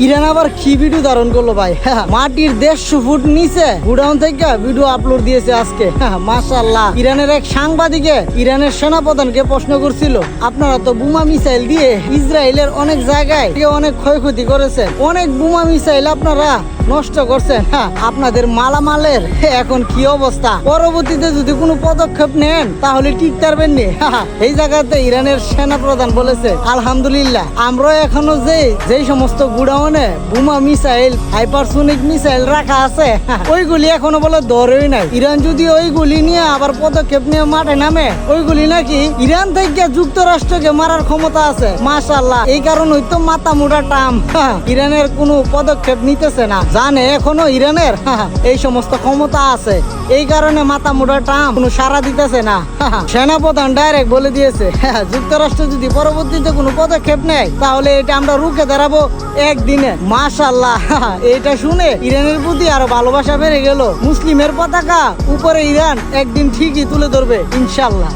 Iran আবার কি video ধারণ করলো ভাই, মাটির 150 ফুট নিচে গুডাউন থেকে ভিডিও আপলোড দিয়েছে আজকে। মাশাআল্লাহ। ইরানের এক সাংবাদিকে ইরানের সেনাপ্রধানকে প্রশ্ন করছিল, আপনারা তো বোমা মিসাইল দিয়ে ইসরায়েলের অনেক জায়গায় অনেক ক্ষয়ক্ষতি করেছেন, অনেক বোমা মিসাইল আপনারা নষ্ট করছেন, আপনাদের মালামালের এখন কি অবস্থা? পরবর্তীতে যদি কোনো পদক্ষেপ নেন তাহলে ঠিক পারবেন নি। এই জায়গাতে ইরানের সেনা প্রধান বলেছে, আলহামদুলিল্লাহ আমরা এখনো যেই সমস্ত গুডাউনে বোমা মিসাইল হাইপারসোনিক মিসাইল রাখা আছে ওইগুলি এখনো বলে ধরেই নাই। ইরান যদি ওইগুলি নিয়ে আবার পদক্ষেপ নিয়ে মাঠে নামে, ওইগুলি নাকি ইরান থেকে যুক্তরাষ্ট্রকে মারার ক্ষমতা আছে। মাশাআল্লাহ। এই কারণে তো মাথা মোটা টাম ইরানের কোনো পদক্ষেপ নিতেছে না, জানে এখনো ইরানের এই সমস্ত ক্ষমতা আছে, এই কারণে মাথা মোটা টাম কোনো সাড়া দিতেছে না। সেনাপ্রধান ডাইরেক্ট বলে দিয়েছে, যুক্তরাষ্ট্র যদি পরবর্তীতে কোনো পদক্ষেপ নেয় তাহলে এটা আমরা রুখে দাঁড়াবো একদিনে। মাশাআল্লাহ। এটা শুনে ইরানের প্রতি আরো ভালোবাসা বেড়ে গেল। মুসলিমের পতাকা উপরে ইরান একদিন ঠিকই তুলে ধরবে ইনশাআল্লাহ।